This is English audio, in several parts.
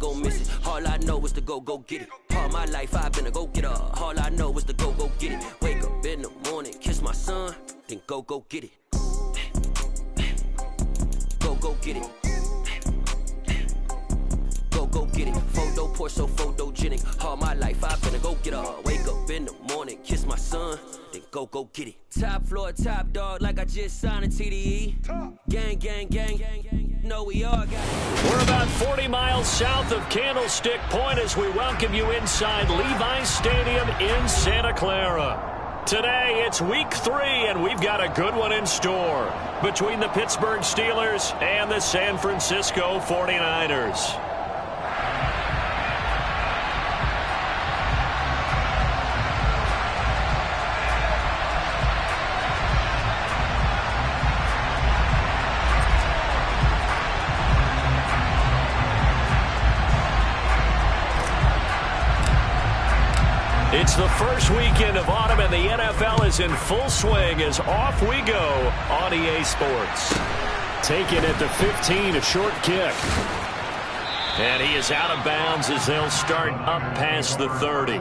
gon' miss it. All I know is to go get it. All my life I've been a go-getter. All I know is to go get it. Wake up in the morning, kiss my son, then go get it. Go get it. Go get it. Photo poor, so photogenic. All my life I've been a go-getter. Wake up in the morning, kiss my son, then go get it. Top floor, top dog, like I just signed a TDE. Gang, gang, gang, gang, gang. No, we all got it. We're about 40 miles south of Candlestick Point as we welcome you inside Levi's Stadium in Santa Clara. Today, it's week 3, and we've got a good one in store between the Pittsburgh Steelers and the San Francisco 49ers. It's the first weekend of autumn, and the NFL is in full swing as off we go on EA Sports. Taken at the 15, a short kick. And he is out of bounds as they'll start up past the 30.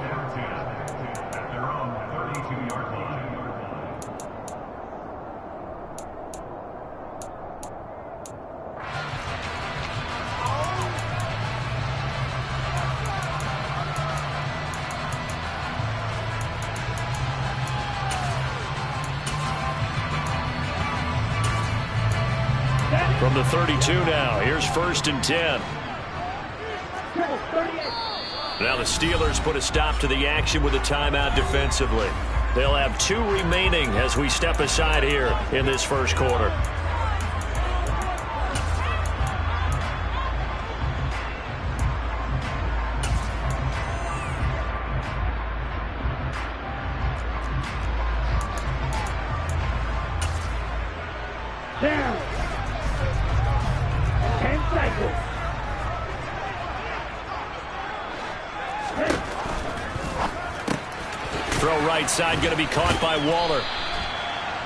From the 32 now, here's 1st and 10. Now the Steelers put a stop to the action with a timeout defensively. They'll have 2 remaining as we step aside here in this first quarter. Throw right side, going to be caught by Waller.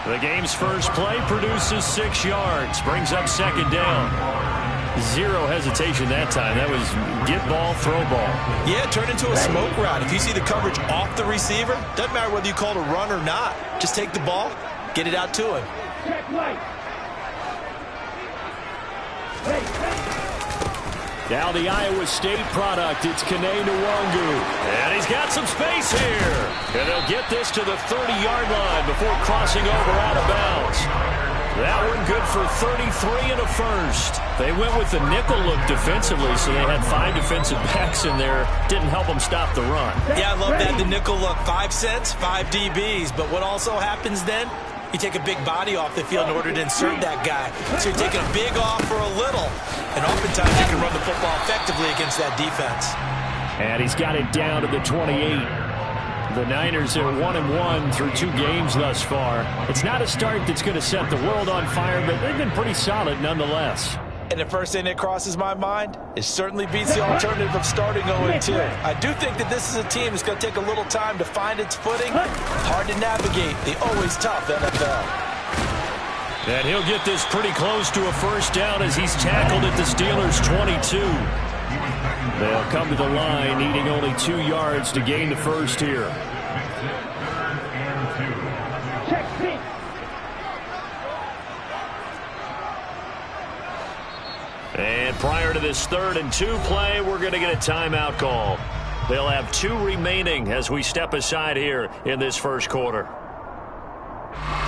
The game's first play produces 6 yards, brings up 2nd down. Zero hesitation that time. That was get ball, throw ball. Yeah, turn into a smoke route. If you see the coverage off the receiver, doesn't matter whether you call it a run or not. Just take the ball, get it out to him. Now the Iowa State product, it's Kene Nwangu. And he's got some space here. And they'll get this to the 30-yard line before crossing over out of bounds. That one good for 33 and a first. They went with the nickel look defensively, so they had 5 defensive backs in there. Didn't help them stop the run. Yeah, I love that, the nickel look. 5 cents, 5 DBs. But what also happens then? You take a big body off the field in order to insert that guy. So you're taking a big off for a little. And oftentimes you can run the football effectively against that defense. And he's got it down to the 28. The Niners are 1-1 through 2 games thus far. It's not a start that's going to set the world on fire, but they've been pretty solid nonetheless. And the first thing that crosses my mind, it certainly beats the alternative of starting 0-2. I do think that this is a team that's going to take a little time to find its footing. Hard to navigate the always tough NFL. And he'll get this pretty close to a first down as he's tackled at the Steelers' 22. They'll come to the line needing only 2 yards to gain the first here. And prior to this 3rd and 2 play, we're going to get a timeout call. They'll have 2 remaining as we step aside here in this first quarter.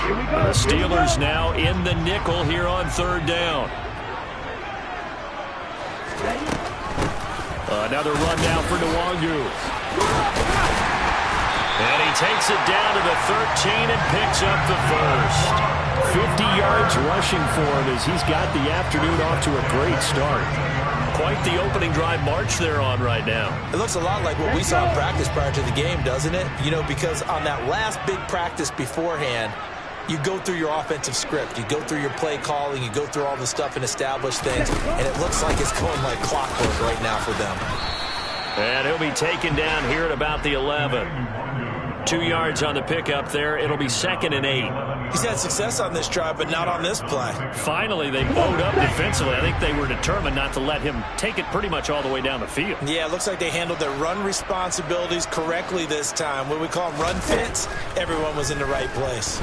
The Steelers now in the nickel here on 3rd down. Another run down for Nwangu. And he takes it down to the 13 and picks up the first. 50 yards rushing for him as he's got the afternoon off to a great start. Quite the opening drive march they're on right now. It looks a lot like what we saw in practice prior to the game, doesn't it? You know, because on that last big practice beforehand, you go through your offensive script. You go through your play calling. You go through all the stuff and establish things. And it looks like it's going like clockwork right now for them. And he'll be taken down here at about the 11. 2 yards on the pickup there. It'll be 2nd and 8. He's had success on this drive, but not on this play. Finally, they bowed up defensively. I think they were determined not to let him take it pretty much all the way down the field. Yeah, it looks like they handled their run responsibilities correctly this time. When we call them run fits, everyone was in the right place.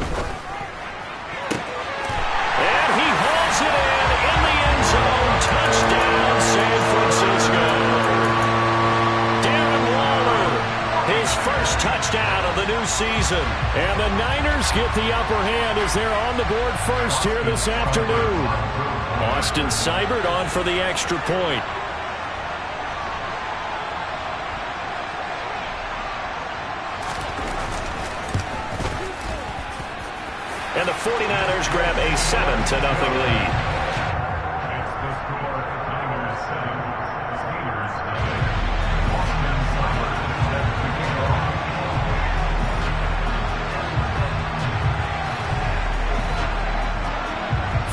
And he hauls it in the end zone. Touchdown, San Francisco. Darren Waller, his first touchdown of the new season. And the Niners get the upper hand as they're on the board first here this afternoon. Austin Seibert on for the extra point. And the 49ers grab a 7-0 lead.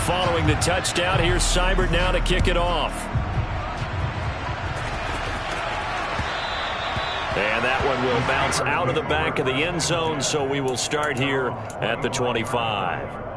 Following the touchdown, here's Seibert now to kick it off. And that one will bounce out of the back of the end zone, so we will start here at the 25.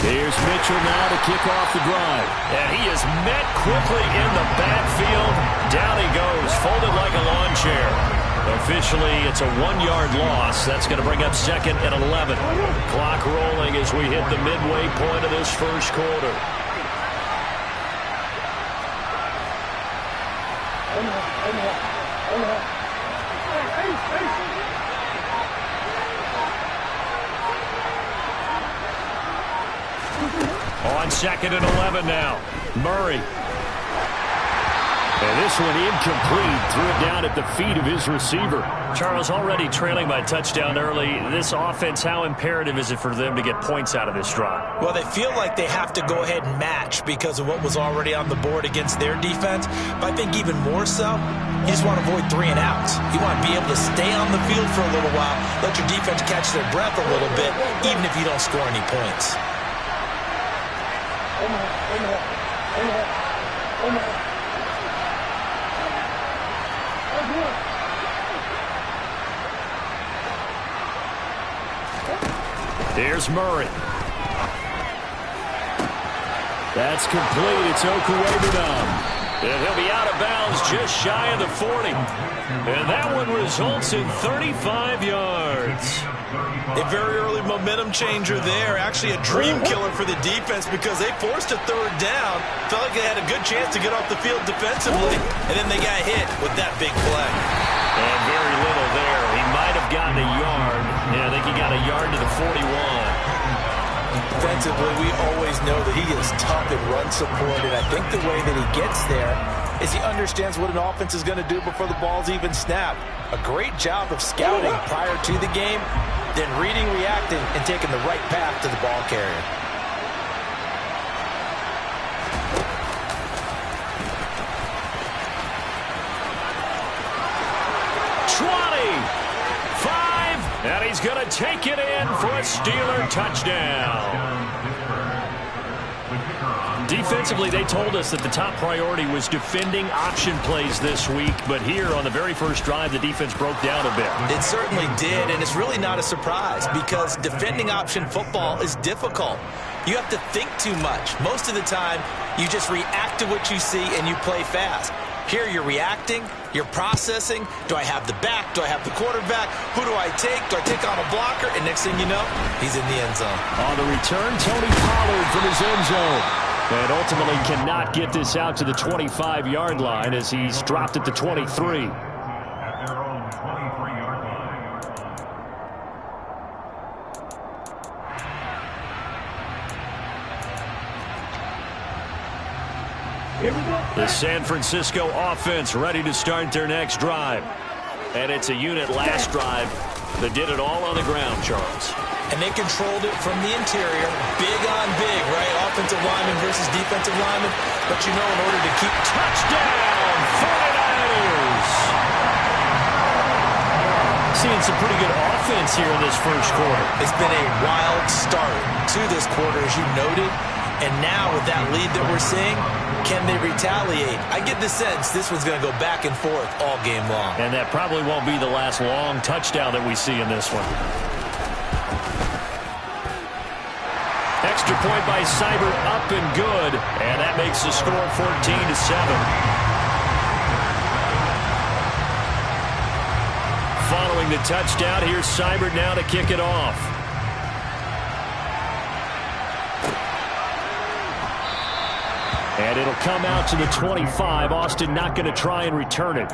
Here's Mitchell now to kick off the drive. And he is met quickly in the backfield. Down he goes, folded like a lawn chair. Officially, it's a 1-yard loss. That's going to bring up 2nd and 11. Clock rolling as we hit the midway point of this first quarter. On 2nd and 11 now. Murray. And this one incomplete. Threw it down at the feet of his receiver. Charles, already trailing by touchdown early. This offense, how imperative is it for them to get points out of this drive? Well, they feel like they have to go ahead and match because of what was already on the board against their defense. But I think even more so, you just want to avoid 3 and outs. You want to be able to stay on the field for a little while, let your defense catch their breath a little bit, even if you don't score any points. Here's Murray. That's complete. It's Okuwebunam. And he'll be out of bounds just shy of the 40. And that one results in 35 yards. A very early momentum changer there. Actually a dream killer for the defense because they forced a 3rd down. Felt like they had a good chance to get off the field defensively. And then they got hit with that big play. And very little there. He might have gotten a yard. Yeah, I think he got a yard to the 41. Defensively, we always know that he is tough in run support, and I think the way that he gets there is he understands what an offense is going to do before the ball's even snapped. A great job of scouting prior to the game, then reading, reacting, and taking the right path to the ball carrier. And he's going to take it in for a Steeler touchdown. Defensively, they told us that the top priority was defending option plays this week. But here on the very first drive, the defense broke down a bit. It certainly did, and it's really not a surprise because defending option football is difficult. You have to think too much. Most of the time, you just react to what you see and you play fast. Here you're reacting, you're processing. Do I have the back? Do I have the quarterback? Who do I take? Do I take on a blocker? And next thing you know, he's in the end zone. On the return, Tony Pollard from his end zone. And ultimately cannot get this out to the 25-yard line as he's dropped at the 23. The San Francisco offense ready to start their next drive. And it's a unit last drive that did it all on the ground, Charles. And they controlled it from the interior, big on big, right? Offensive lineman versus defensive lineman. But you know, in order to keep... Touchdown, 49ers! Seeing some pretty good offense here in this first quarter. It's been a wild start to this quarter, as you noted. And now with that lead that we're seeing, can they retaliate? I get the sense this one's going to go back and forth all game long. And that probably won't be the last long touchdown that we see in this one. Extra point by Seibert, up and good. And that makes the score 14-7. Following the touchdown, here's Seibert now to kick it off. And it'll come out to the 25. Austin not going to try and return it.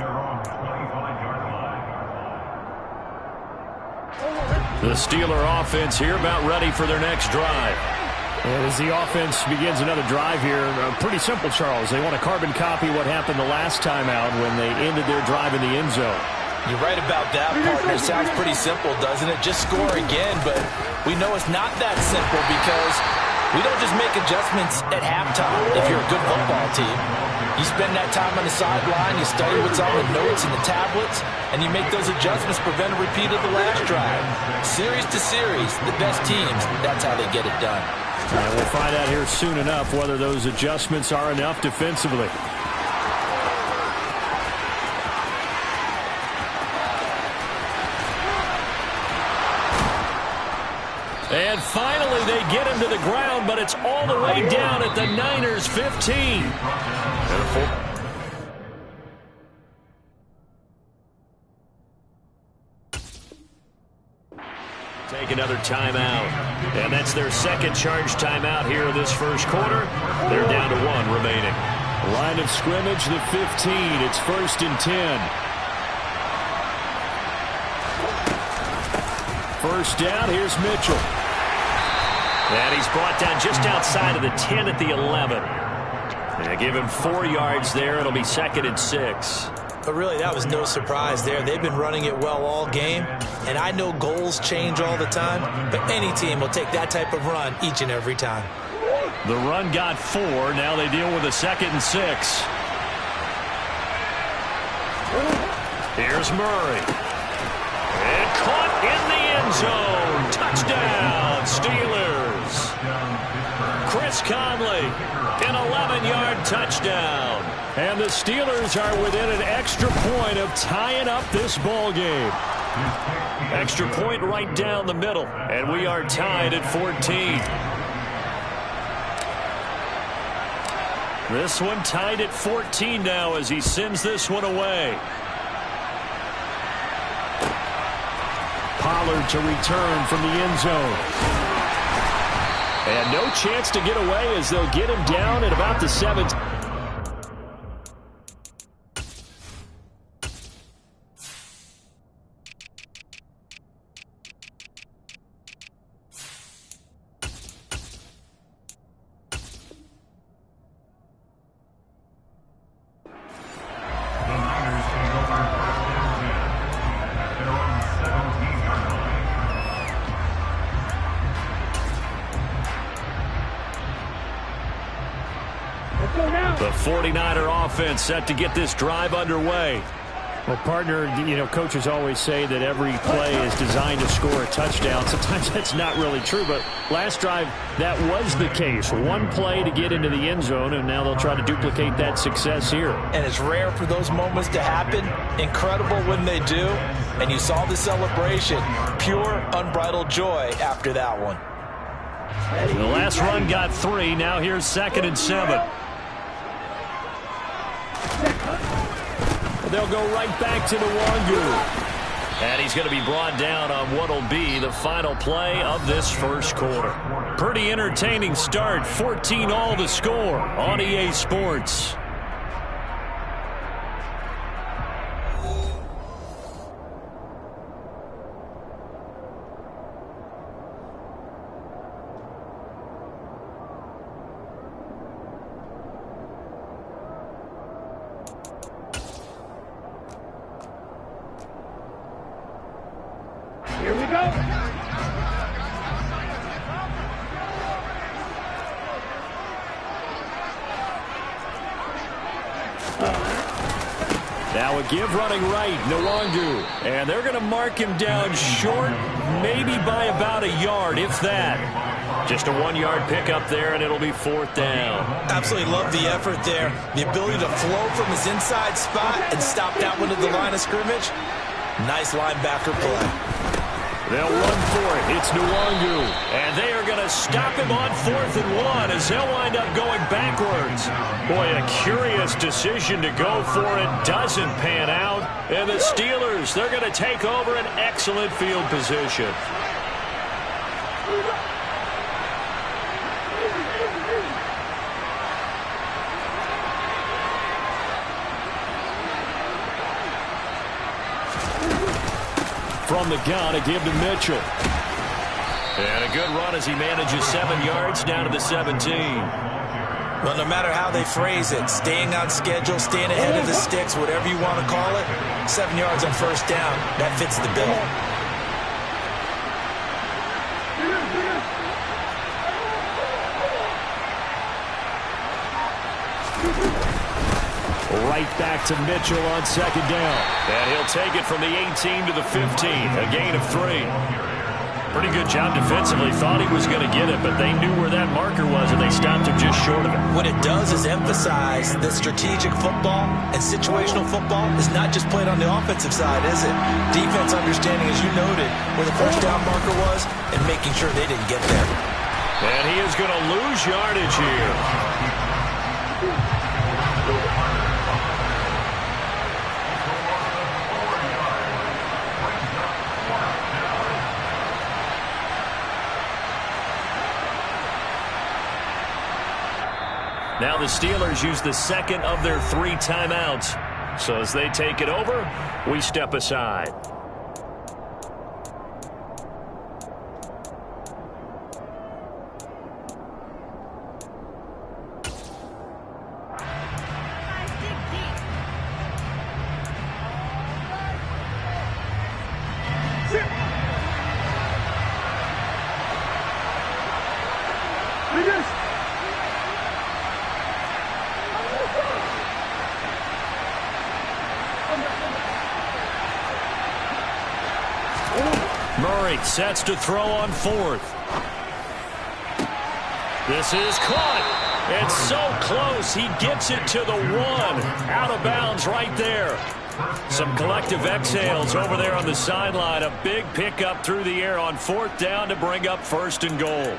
The Steeler offense here about ready for their next drive. And as the offense begins another drive here, pretty simple, Charles. They want to carbon copy what happened the last time out when they ended their drive in the end zone. You're right about that, partner. It sounds pretty simple, doesn't it? Just score again, but we know it's not that simple because we don't just make adjustments at halftime if you're a good football team. You spend that time on the sideline, you study what's on the notes and the tablets, and you make those adjustments, prevent a repeat of the last drive. Series to series, the best teams, that's how they get it done. And we'll find out here soon enough whether those adjustments are enough defensively. And finally, they get him to the ground, but it's all the way down at the Niners' 15. Take another timeout. And that's their second charge timeout here in this first quarter. They're down to 1 remaining. Line of scrimmage, the 15. It's 1st and 10. First down, here's Mitchell. And he's brought down just outside of the 10 at the 11. And give him 4 yards there. It'll be 2nd and 6. But really, that was no surprise there. They've been running it well all game. And I know goals change all the time, but any team will take that type of run each and every time. The run got 4. Now they deal with a 2nd and 6. Here's Murray. And caught in the end zone. Touchdown, Steelers. Chris Conley, an 11-yard touchdown. And the Steelers are within an extra point of tying up this ball game. Extra point right down the middle, and we are tied at 14. This one tied at 14 now as he sends this one away. Pollard to return from the end zone. And no chance to get away as they'll get him down at about the 7th. The 49er offense set to get this drive underway. Well, partner, you know, coaches always say that every play is designed to score a touchdown. Sometimes that's not really true, but last drive, that was the case. One play to get into the end zone, and now they'll try to duplicate that success here. And it's rare for those moments to happen. Incredible when they do. And you saw the celebration. Pure, unbridled joy after that one. The last run got 3. Now here's 2nd and 7. They'll go right back to Nwangwu. And he's going to be brought down on what will be the final play of this first quarter. Pretty entertaining start. 14-all the score on EA Sports. Now a give running right, Nwangu. And they're going to mark him down short, maybe by about a yard, if that. Just a 1-yard pickup there, and it'll be 4th down. Absolutely love the effort there. The ability to flow from his inside spot and stop that one at the line of scrimmage. Nice linebacker play. They'll run for it. It's Nwangu. And they are going to stop him on 4th and 1 as they'll wind up going backwards. Boy, a curious decision to go for it. Doesn't pan out. And the Steelers, they're going to take over an excellent field position. From the gun, a give to Mitchell. And a good run as he manages 7 yards down to the 17. Well, no matter how they phrase it, staying on schedule, staying ahead of the sticks, whatever you want to call it, 7 yards on 1st down, that fits the bill. Right back to Mitchell on 2nd down. And he'll take it from the 18 to the 15, a gain of 3. Pretty good job defensively. Thought he was going to get it, but they knew where that marker was, and they stopped him just short of it. What it does is emphasize that strategic football and situational football is not just played on the offensive side, is it? Defense understanding, as you noted, where the 1st down marker was and making sure they didn't get there. And he is going to lose yardage here. Now the Steelers use the 2nd of their 3 timeouts. So as they take it over, we step aside. Murray sets to throw on 4th. This is caught. It's so close. He gets it to the 1. Out of bounds right there. Some collective exhales over there on the sideline. A big pickup through the air on 4th down to bring up 1st and goal.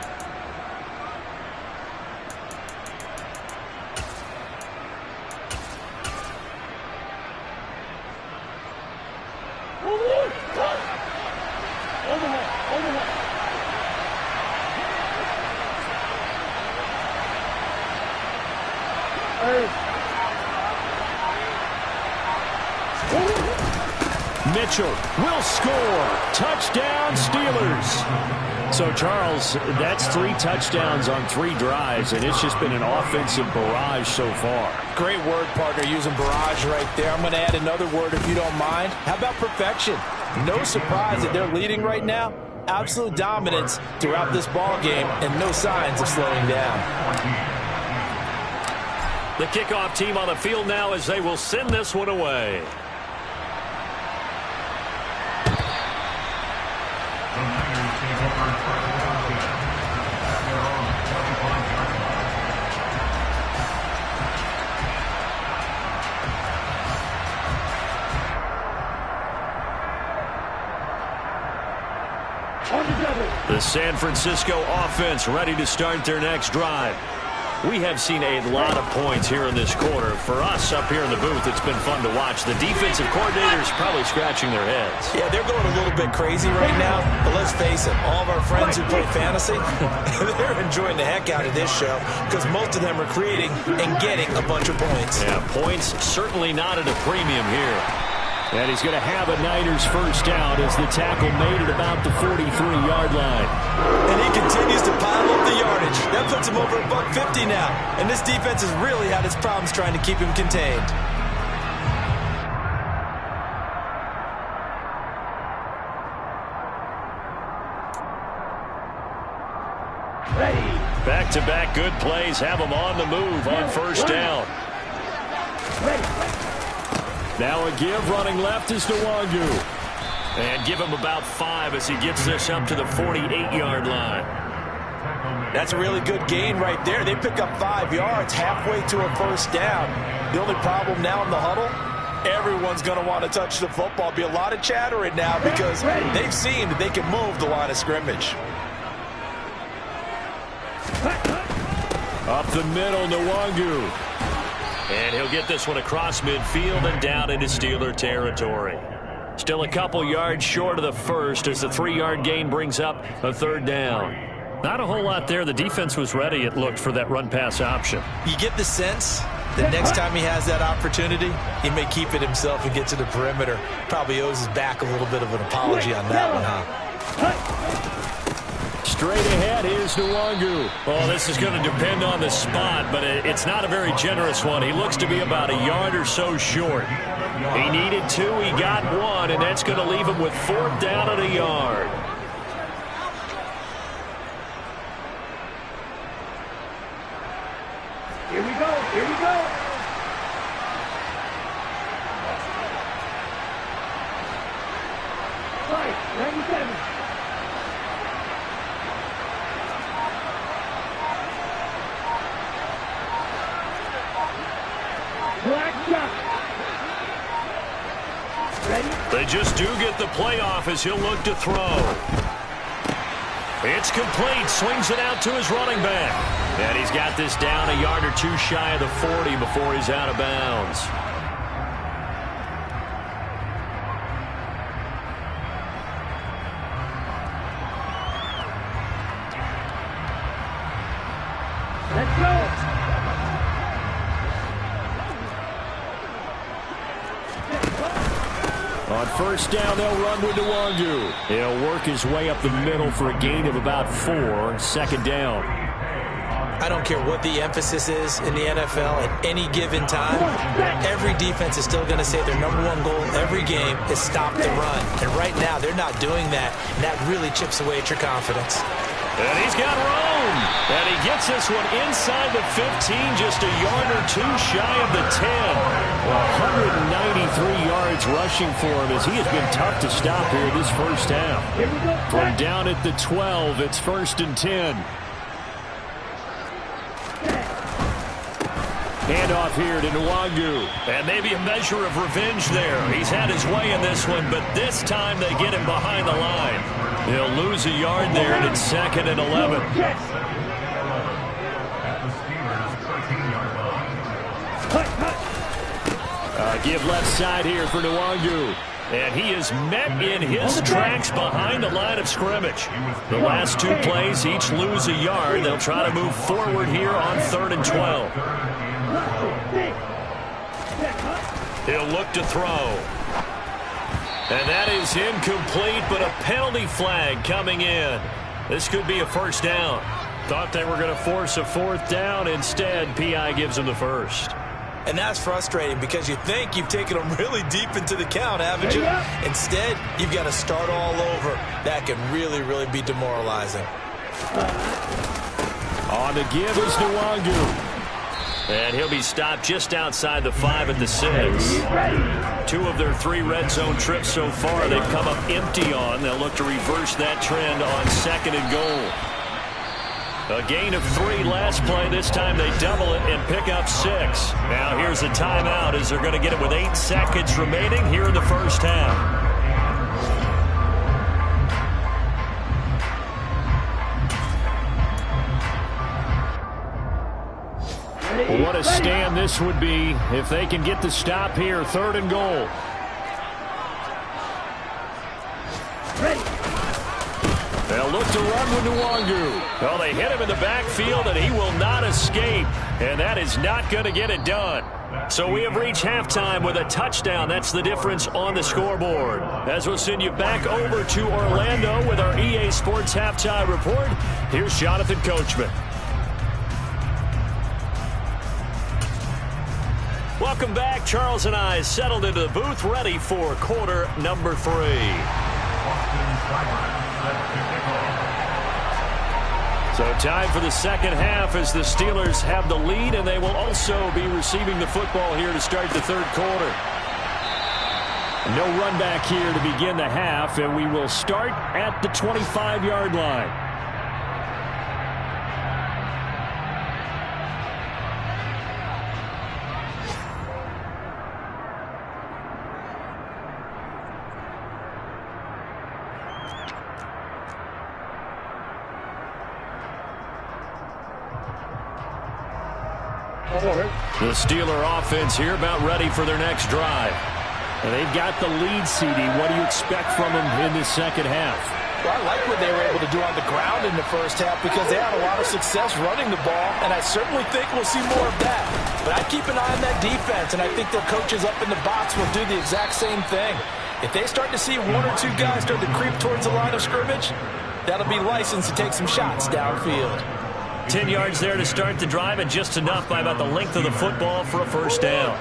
Mitchell will score. Touchdown, Steelers. So, Charles, that's 3 touchdowns on 3 drives, and it's just been an offensive barrage so far. Great word, partner, using barrage right there. I'm going to add another word if you don't mind. How about perfection? No surprise that they're leading right now. Absolute dominance throughout this ball game and no signs of slowing down. The kickoff team on the field now as they will send this one away. The San Francisco offense ready to start their next drive. We have seen a lot of points here in this quarter. For us up here in the booth, it's been fun to watch. The defensive coordinators probably scratching their heads. Yeah, they're going a little bit crazy right now. But let's face it, all of our friends who play fantasy, they're enjoying the heck out of this show because most of them are creating and getting a bunch of points. Yeah, points certainly not at a premium here. And he's going to have a Niners first down as the tackle made at about the 43-yard line. And he continues to pile up the yardage. That puts him over $150 now. And this defense has really had its problems trying to keep him contained. Ready. Back-to-back good plays have him on the move on first down. Now a give running left is Nwangu. And give him about 5 as he gets this up to the 48-yard line. That's a really good gain right there. They pick up 5 yards halfway to a first down. The only problem now in the huddle, everyone's going to want to touch the football. Be a lot of chattering now because they've seen that they can move the line of scrimmage. Up the middle, Nwangu. And he'll get this one across midfield and down into Steeler territory. Still a couple yards short of the first as the 3-yard gain brings up a third down. Not a whole lot there. The defense was ready, it looked, for that run-pass option. You get the sense that next time he has that opportunity, he may keep it himself and get to the perimeter. Probably owes his back a little bit of an apology on that one, huh? Straight ahead, here's Nwangu. Well, this is going to depend on the spot, but it's not a very generous one. He looks to be about a yard or so short. He needed 2, he got 1, and that's going to leave him with 4th down and a yard. Here we go, here we go. Right, 97. Black shot. They just do get the playoff as he'll look to throw. It's complete. Swings it out to his running back. And he's got this down a yard or 2 shy of the 40 before he's out of bounds. Let's go. On first down, they'll run with Nwangu. He'll work his way up the middle for a gain of about 4. Second down. I don't care what the emphasis is in the NFL at any given time. Every defense is still going to say their #1 goal every game is stop the run. And right now, they're not doing that, and that really chips away at your confidence. And he's got room. And he gets this one inside the 15, just a yard or 2 shy of the 10. 193 yards rushing for him as he has been tough to stop here this first half. From down at the 12, it's 1st and 10. Handoff here to Nwangu. And maybe a measure of revenge there. He's had his way in this one, but this time they get him behind the line. He'll lose a yard there, and it's 2nd and 11. Give left side here for Nwangu. And he is met in his tracks behind the line of scrimmage. The last 2 plays each lose a yard. They'll try to move forward here on 3rd and 12. He'll look to throw. And that is incomplete, but a penalty flag coming in. This could be a first down. Thought they were going to force a 4th down. Instead, P.I. gives them the first. And that's frustrating because you think you've taken them really deep into the count, haven't you? Instead, you've got to start all over. That can really, really be demoralizing. On the give is Nwangu. And he'll be stopped just outside the 5 at the 6. 2 of their 3 red zone trips so far they've come up empty on. They'll look to reverse that trend on 2nd and goal. A gain of 3 last play. This time they double it and pick up 6. Now here's a timeout as they're going to get it with 8 seconds remaining here in the first half. What a stand this would be if they can get the stop here. 3rd and goal. They'll look to run with Nwangu. Well, they hit him in the backfield, and he will not escape. And that is not going to get it done. So we have reached halftime with a touchdown. That's the difference on the scoreboard. As we'll send you back over to Orlando with our EA Sports Halftime Report, here's Jonathan Coachman. Welcome back. Charles and I settled into the booth, ready for quarter number 3. 3 So time for the second half as the Steelers have the lead, and they will also be receiving the football here to start the third quarter. No run back here to begin the half, and we will start at the 25-yard line. The Steeler offense here about ready for their next drive. And they've got the lead, CD. What do you expect from them in this second half? Well, I like what they were able to do on the ground in the first half because they had a lot of success running the ball, and I certainly think we'll see more of that. But I keep an eye on that defense, and I think their coaches up in the box will do the exact same thing. If they start to see one or two guys start to creep towards the line of scrimmage, that'll be licensed to take some shots downfield. 10 yards there to start the drive, and just enough by about the length of the football for a first down.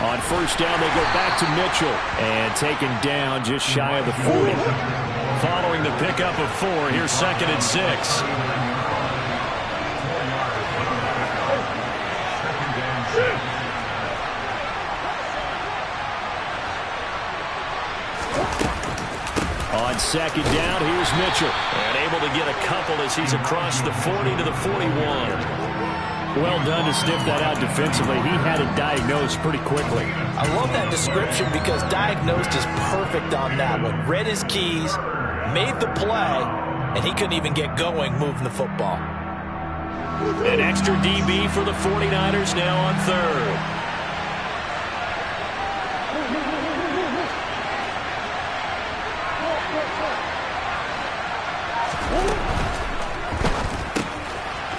On first down, they go back to Mitchell. And taken down just shy of the 40. Following the pickup of 4, here's 2nd and 6. On second down, here's Mitchell. And able to get a couple as he's across the 40 to the 41. Well done to sniff that out defensively. He had it diagnosed pretty quickly. I love that description because diagnosed is perfect on that one. Read his keys, made the play, and he couldn't even get going moving the football. An extra DB for the 49ers now on third.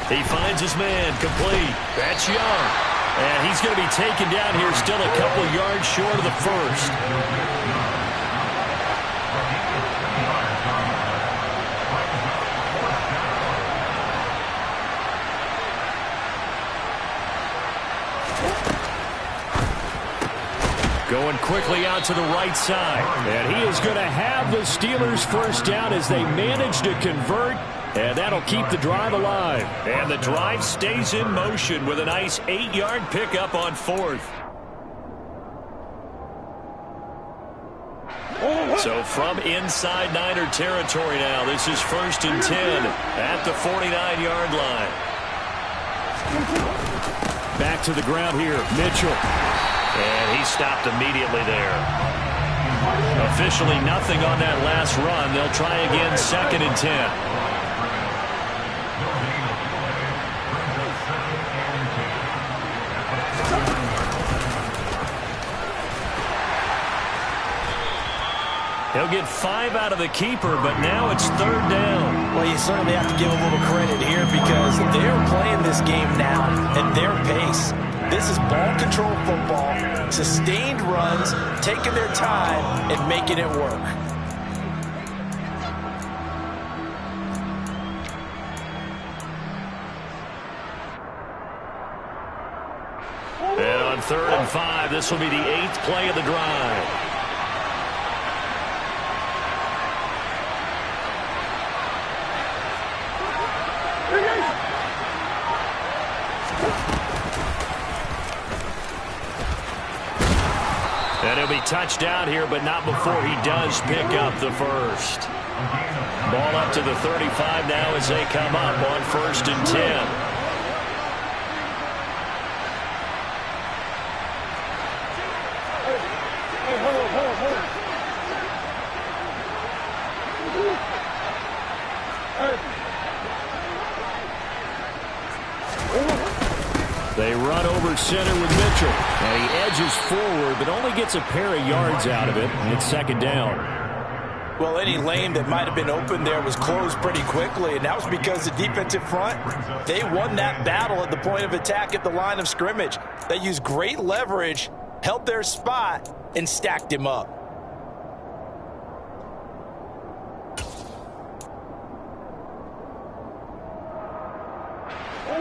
He finds his man, complete. That's Young. And he's going to be taken down here, still a couple yards short of the first. Going quickly out to the right side. And he is going to have the Steelers first down as they manage to convert. And that'll keep the drive alive. And the drive stays in motion with a nice 8-yard pickup on 4th. So from inside Niner territory now, this is 1st and 10 at the 49-yard line. Back to the ground here, Mitchell. And he stopped immediately there. Officially nothing on that last run. They'll try again, 2nd and 10. He'll get 5 out of the keeper, but now it's 3rd down. Well, you certainly have to give a little credit here because they're playing this game now at their pace. This is ball control football, sustained runs, taking their time and making it work. And on 3rd and 5, this will be the 8th play of the drive. And he'll be touchdown here, but not before he does pick up the first. Ball up to the 35 now as they come up on 1st and 10. They run over center with Mitchell. And he edges forward, but only gets a pair of yards out of it. And it's 2nd down. Well, any lane that might have been open there was closed pretty quickly, and that was because the defensive front, they won that battle at the point of attack at the line of scrimmage. They used great leverage, held their spot, and stacked him up.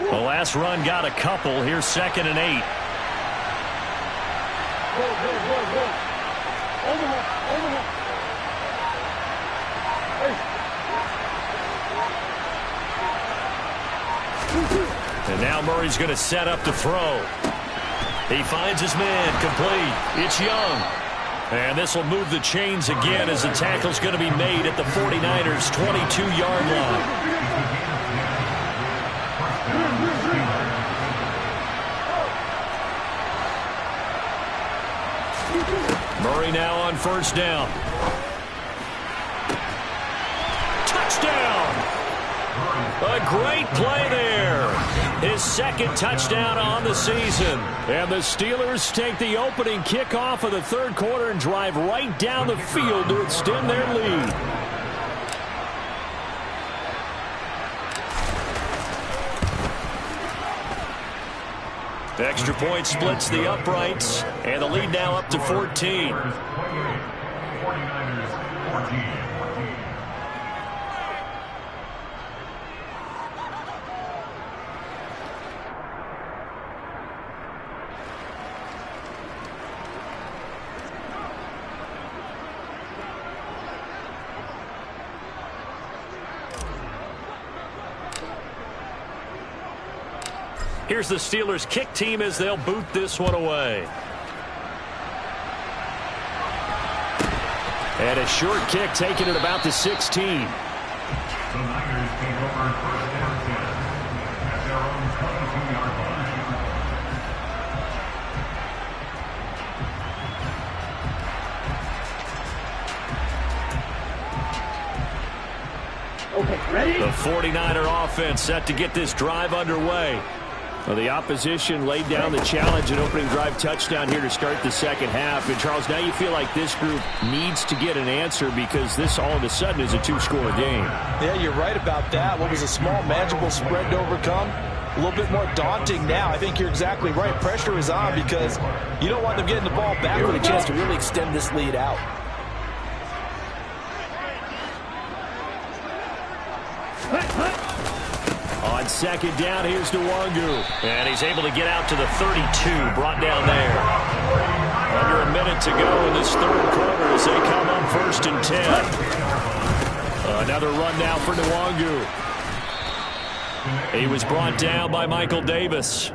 The last run got a couple. Here's 2nd and 8. And now Murray's going to set up to throw. He finds his man, complete. It's Young. And this will move the chains again as the tackle's going to be made at the 49ers' 22-yard line. Murray now on 1st down. Touchdown! A great play there. His 2nd touchdown on the season. And the Steelers take the opening kickoff of the 3rd quarter and drive right down the field to extend their lead. The extra point splits the uprights, and the lead now up to 14. Here's the Steelers kick team as they'll boot this one away. And a short kick taken at about the 16. The Niners came over 1st and 10 at their own 22-yard line. Okay, ready? The 49er offense set to get this drive underway. Well, the opposition laid down the challenge and opening drive touchdown here to start the 2nd half. And, Charles, now you feel like this group needs to get an answer because this all of a sudden is a 2-score game. Yeah, you're right about that. What was a small, manageable spread to overcome? A little bit more daunting now. I think you're exactly right. Pressure is on because you don't want them getting the ball back with a chance to really extend this lead out. On 2nd down, here's Nwangu. And he's able to get out to the 32, brought down there. Under a minute to go in this 3rd quarter as they come up 1st and 10. Another run now for Nwangu. He was brought down by Michael Davis.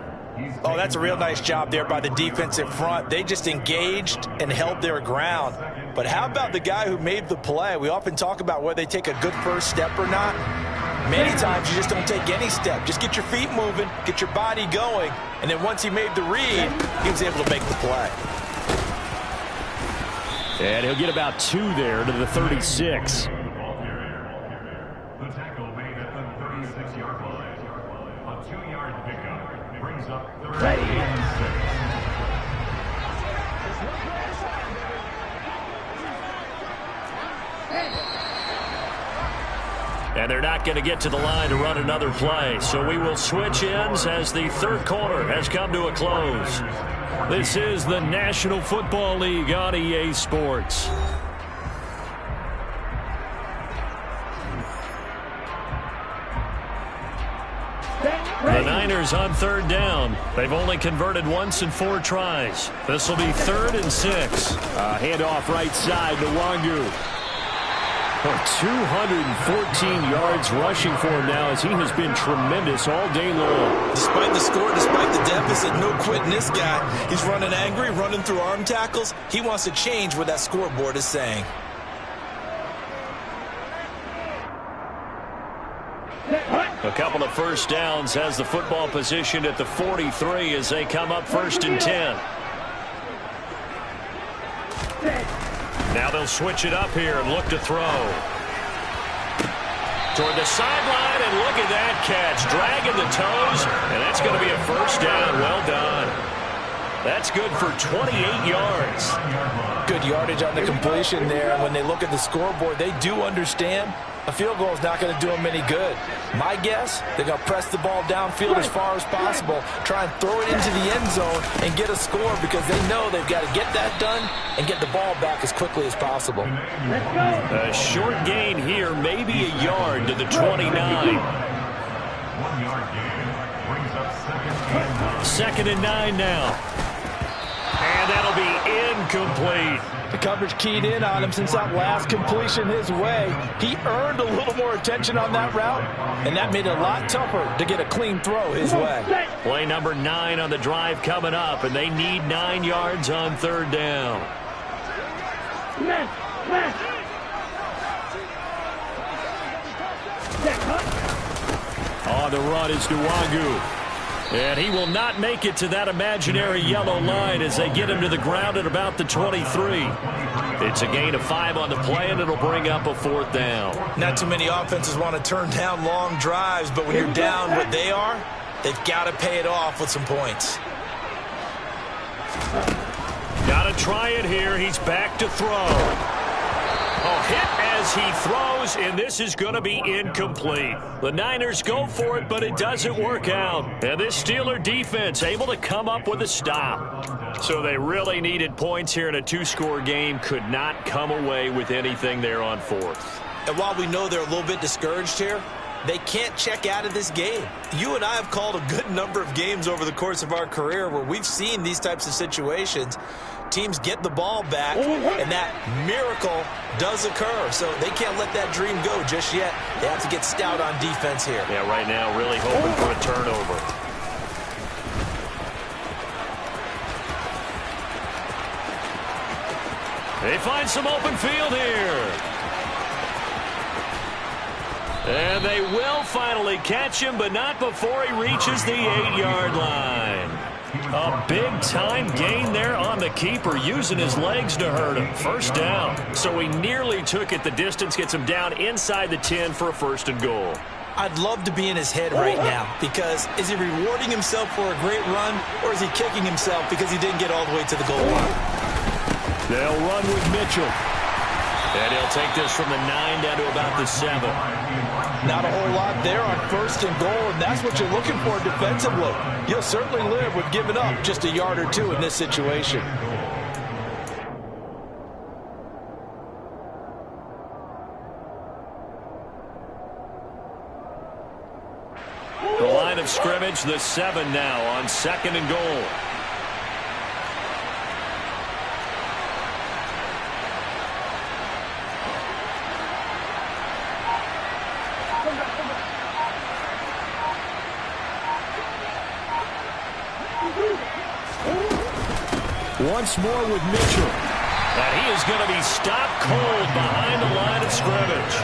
Oh, that's a real nice job there by the defensive front. They just engaged and held their ground. But how about the guy who made the play? We often talk about whether they take a good first step or not. Many times you just don't take any step. Just get your feet moving, get your body going, and then once he made the read, he was able to make the play. And he'll get about 2 there to the 36. The tackle made at the 36-yard line. A 2-yard pickup brings up 3rd and 6. And they're not going to get to the line to run another play. So we will switch ends as the 3rd quarter has come to a close. This is the National Football League on EA Sports. The Niners on 3rd down. They've only converted once in 4 tries. This will be 3rd and 6. Handoff right side to Nwangu. 214 yards rushing for him now as he has been tremendous all day long. Despite the score, despite the deficit, no quitting this guy. He's running angry, running through arm tackles. He wants to change what that scoreboard is saying. A couple of first downs has the football positioned at the 43 as they come up 1st and 10. Now they'll switch it up here and look to throw. Toward the sideline, and look at that catch. Dragging the toes, and that's going to be a 1st down. Well done. That's good for 28 yards. Good yardage on the completion there. And when they look at the scoreboard, they do understand a field goal is not going to do them any good. My guess, they're going to press the ball downfield as far as possible, try and throw it into the end zone and get a score because they know they've got to get that done and get the ball back as quickly as possible. A short gain here, maybe a yard to the 29. 1 yard gain brings 2nd and 9 now. And that'll be incomplete. The coverage keyed in on him since that last completion his way. He earned a little more attention on that route, and that made it a lot tougher to get a clean throw his way. Play number 9 on the drive coming up, and they need 9 yards on 3rd down. On the run is Nwangu. And he will not make it to that imaginary yellow line as they get him to the ground at about the 23. It's a gain of 5 on the play, and it'll bring up a 4th down. Not too many offenses want to turn down long drives, but when you're down what they are, they've got to pay it off with some points. Got to try it here. He's back to throw. Oh, hit as he throws, and this is going to be incomplete. The Niners go for it, but it doesn't work out. And this Steeler defense able to come up with a stop. So they really needed points here in a 2-score game. Could not come away with anything there on 4th. And while we know they're a little bit discouraged here, they can't check out of this game. You and I have called a good number of games over the course of our career where we've seen these types of situations. Teams get the ball back, and that miracle does occur. So they can't let that dream go just yet. They have to get stout on defense here. Yeah, right now really hoping for a turnover. They find some open field here. And they will finally catch him, but not before he reaches the 8-yard line. A big-time gain there on the keeper, using his legs to hurt him. 1st down. So he nearly took it the distance, gets him down inside the 10 for a 1st and goal. I'd love to be in his head right now, because is he rewarding himself for a great run, or is he kicking himself because he didn't get all the way to the goal line? They'll run with Mitchell. And he'll take this from the 9 down to about the 7. Not a whole lot there on 1st and goal, and that's what you're looking for defensively. You'll certainly live with giving up just a yard or 2 in this situation. The line of scrimmage, the 7 now on 2nd and goal. Once more with Mitchell. And he is going to be stopped cold behind the line of scrimmage.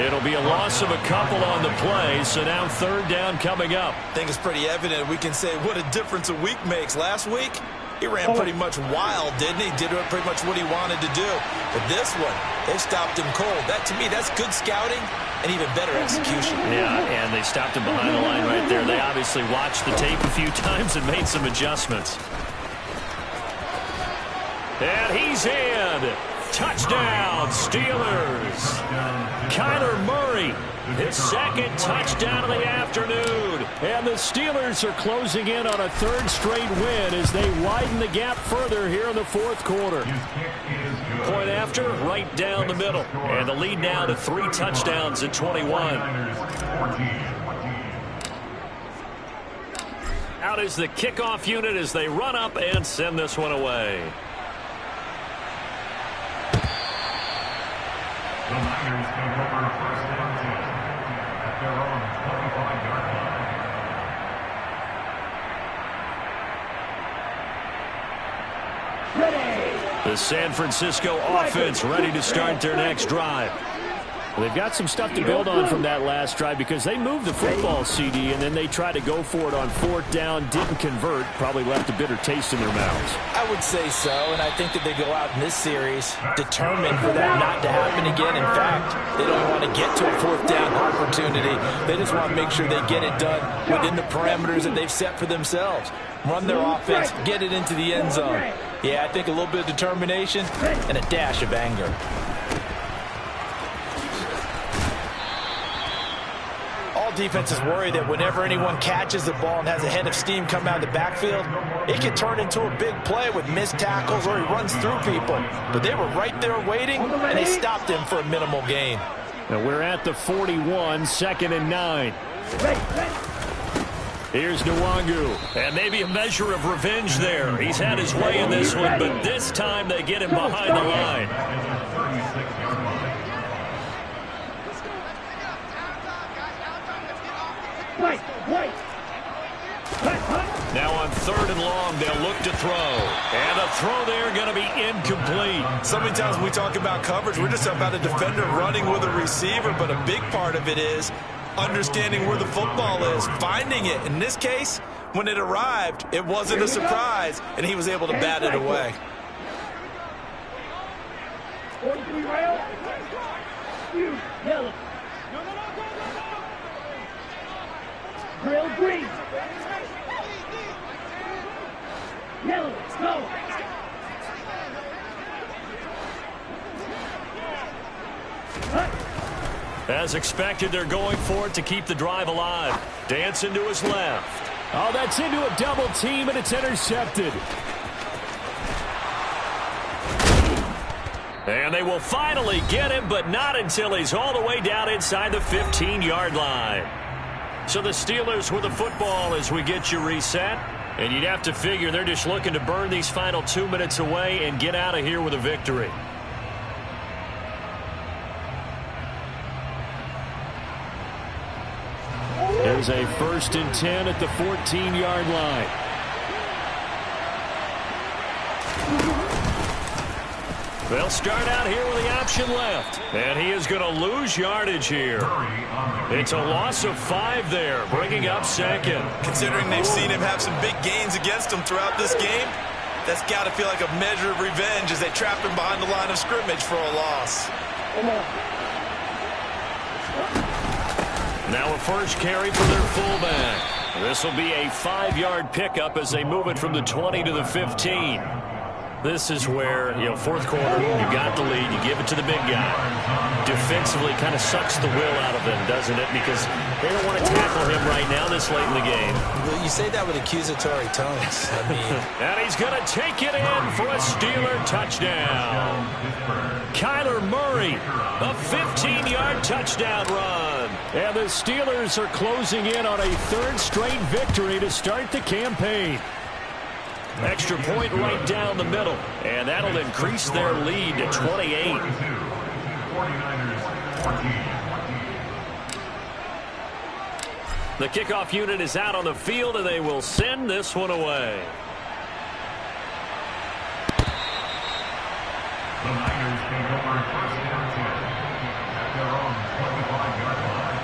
It'll be a loss of a couple on the play, so now 3rd down coming up. I think it's pretty evident. We can say what a difference a week makes. Last week, he ran pretty much wild, didn't he? Did pretty much what he wanted to do. But this one, they stopped him cold. That, to me, that's good scouting and even better execution. Yeah, and they stopped him behind the line right there. They obviously watched the tape a few times and made some adjustments. And he's in. Touchdown, Steelers. Kyler Murray, his 2nd touchdown of the afternoon. And the Steelers are closing in on a 3rd straight win as they widen the gap further here in the 4th quarter. Point after, right down the middle. And the lead now to 3 touchdowns at 21. Out is the kickoff unit as they run up and send this one away. The Niners take over 1st and 10 at their own 25-yard line. The San Francisco offense ready to start their next drive. Well, they've got some stuff to build on from that last drive because they moved the football, CD, and then they tried to go for it on 4th down, didn't convert, probably left a bitter taste in their mouths. I would say so, and I think that they go out in this series determined for that not to happen again. In fact, they don't want to get to a 4th down opportunity. They just want to make sure they get it done within the parameters that they've set for themselves. Run their offense, get it into the end zone. Yeah, I think a little bit of determination and a dash of anger. Defenses worry that whenever anyone catches the ball and has a head of steam come out of the backfield, it can turn into a big play with missed tackles or he runs through people. But they were right there waiting, and they stopped him for a minimal gain. Now we're at the 41, 2nd and 9. Here's Nwangu. And maybe a measure of revenge there. He's had his way in this one, but this time they get him behind the line. Now on 3rd and long, they'll look to throw. And a throw there going to be incomplete. So many times when we talk about coverage, we're just about a defender running with a receiver, but a big part of it is understanding where the football is, finding it. In this case, when it arrived, it wasn't a surprise, and he was able to bat it away. 43 rail. Yellow. Grill green. Yellow, go. As expected, they're going for it to keep the drive alive. Dancing to his left. Oh, that's into a double team, and it's intercepted. And they will finally get him, but not until he's all the way down inside the 15-yard line. So the Steelers with the football as we get you reset. And you'd have to figure they're just looking to burn these final 2 minutes away and get out of here with a victory. There's a 1st and 10 at the 14-yard line. They'll start out here with the option left. And he is going to lose yardage here. It's a loss of 5 there, bringing up 2nd. Considering they've seen him have some big gains against them throughout this game, that's got to feel like a measure of revenge as they trap him behind the line of scrimmage for a loss. Now a first carry for their fullback. This will be a 5-yard pickup as they move it from the 20 to the 15. This is where, fourth quarter, you got the lead, you give it to the big guy. Defensively kind of sucks the will out of them, doesn't it? Because they don't want to tackle him right now this late in the game. Well, you say that with accusatory tones. I mean... And he's going to take it in for a Steeler touchdown. Kyler Murray, a 15-yard touchdown run. And the Steelers are closing in on a 3rd straight victory to start the campaign. Extra point right down the middle, and that'll increase their lead to 28. The kickoff unit is out on the field, and they will send this one away. The Niners take over 1st and 10 at their own 25-yard line.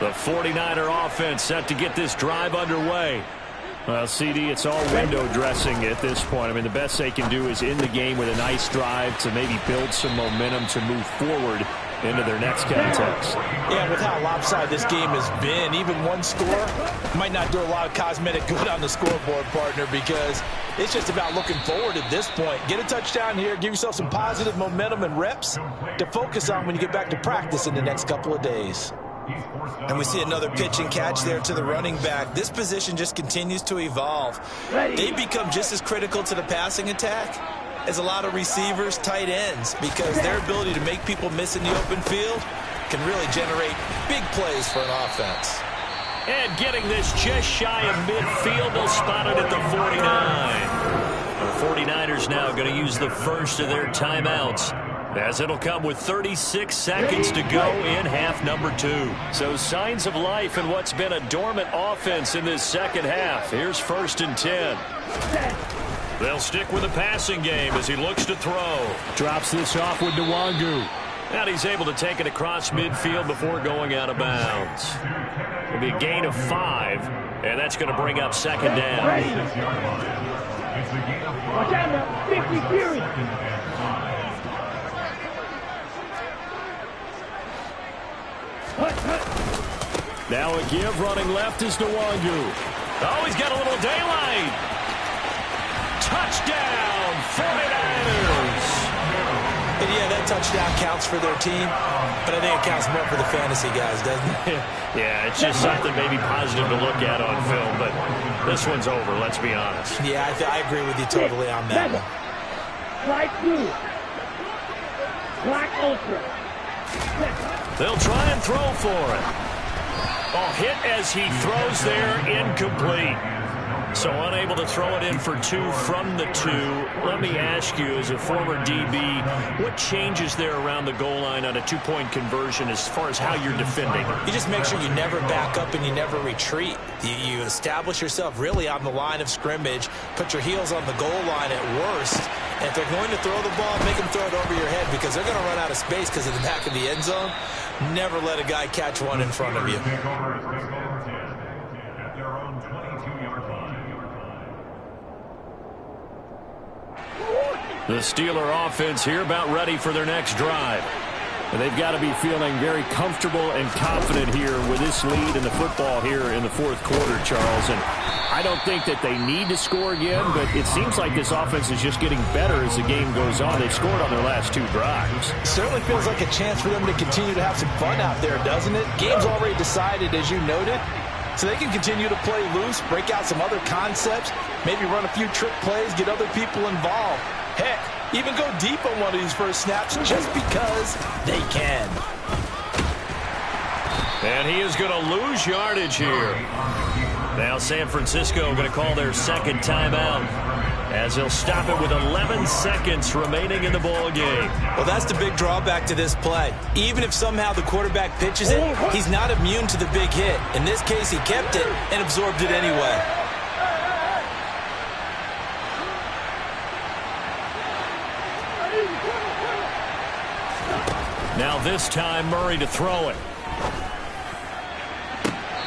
The 49er offense set to get this drive underway. Well, CD, it's all window dressing at this point. I mean, the best they can do is end the game with a nice drive to maybe build some momentum to move forward into their next contest. Yeah, with how lopsided this game has been, even one score might not do a lot of cosmetic good on the scoreboard, partner, because it's just about looking forward at this point. Get a touchdown here, give yourself some positive momentum and reps to focus on when you get back to practice in the next couple of days. And we see another pitch and catch there to the running back. This position just continues to evolve. They become just as critical to the passing attack as a lot of receivers, tight ends, because their ability to make people miss in the open field can really generate big plays for an offense. And getting this just shy of midfield, they'll spot it at the 49. The 49ers now going to use the first of their timeouts, as it'll come with 36 seconds to go in half number 2. So signs of life in what's been a dormant offense in this second half. Here's 1st and 10. They'll stick with the passing game as he looks to throw. Drops this off with Nwangu. And he's able to take it across midfield before going out of bounds. It'll be a gain of 5, and that's going to bring up 2nd down. Watch out now, 50 Fury. Now a give running left is Nwangu. Oh, he's got a little daylight. Touchdown, 49ers. And yeah, that touchdown counts for their team, but I think it counts more for the fantasy guys, doesn't it? Yeah, it's just something maybe positive to look at on film, but this one's over, let's be honest. Yeah, I agree with you totally on that one. Light blue. Black ultra. They'll try and throw for it. Oh, hit as he throws there, incomplete. So unable to throw it in for 2 from the 2. Let me ask you, as a former DB, what changes there around the goal line on a 2-point conversion as far as how you're defending? You just make sure you never back up and you never retreat. You establish yourself really on the line of scrimmage, put your heels on the goal line at worst, and if they're going to throw the ball, make them throw it over your head because they're going to run out of space because of the back of the end zone. Never let a guy catch one in front of you. At their own 22-yard line. The Steeler offense here about ready for their next drive. And they've got to be feeling very comfortable and confident here with this lead in the football here in the fourth quarter, Charles. And I don't think that they need to score again, but it seems like this offense is just getting better as the game goes on. They've scored on their last 2 drives. Certainly feels like a chance for them to continue to have some fun out there, doesn't it? Game's already decided, as you noted. So they can continue to play loose, break out some other concepts, maybe run a few trick plays, get other people involved. Heck, even go deep on one of these first snaps just because they can. And he is going to lose yardage here. Now San Francisco going to call their second timeout as they'll stop it with 11 seconds remaining in the ball game. Well, that's the big drawback to this play. Even if somehow the quarterback pitches it, he's not immune to the big hit. In this case, he kept it and absorbed it anyway. Now this time, Murray to throw it.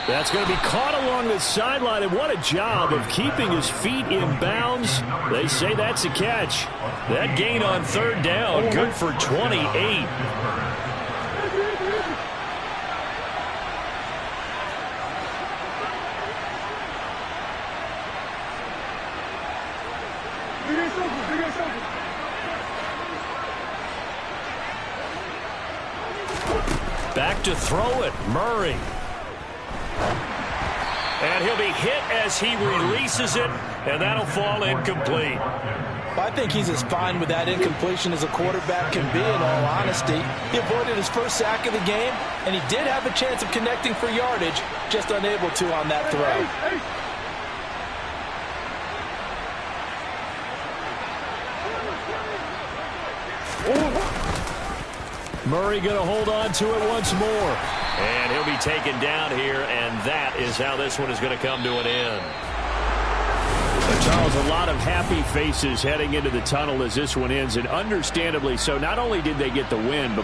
That's going to be caught along the sideline, and what a job of keeping his feet in bounds. They say that's a catch. That gain on third down, good for 28. Back to throw it, Murray. And he'll be hit as he releases it, and that'll fall incomplete. I think he's as fine with that incompletion as a quarterback can be, in all honesty. He avoided his first sack of the game, and he did have a chance of connecting for yardage, just unable to on that throw. Murray going to hold on to it once more. And he'll be taken down here, and that is how this one is going to come to an end. But Charles, a lot of happy faces heading into the tunnel as this one ends, and understandably so. Not only did they get the win, but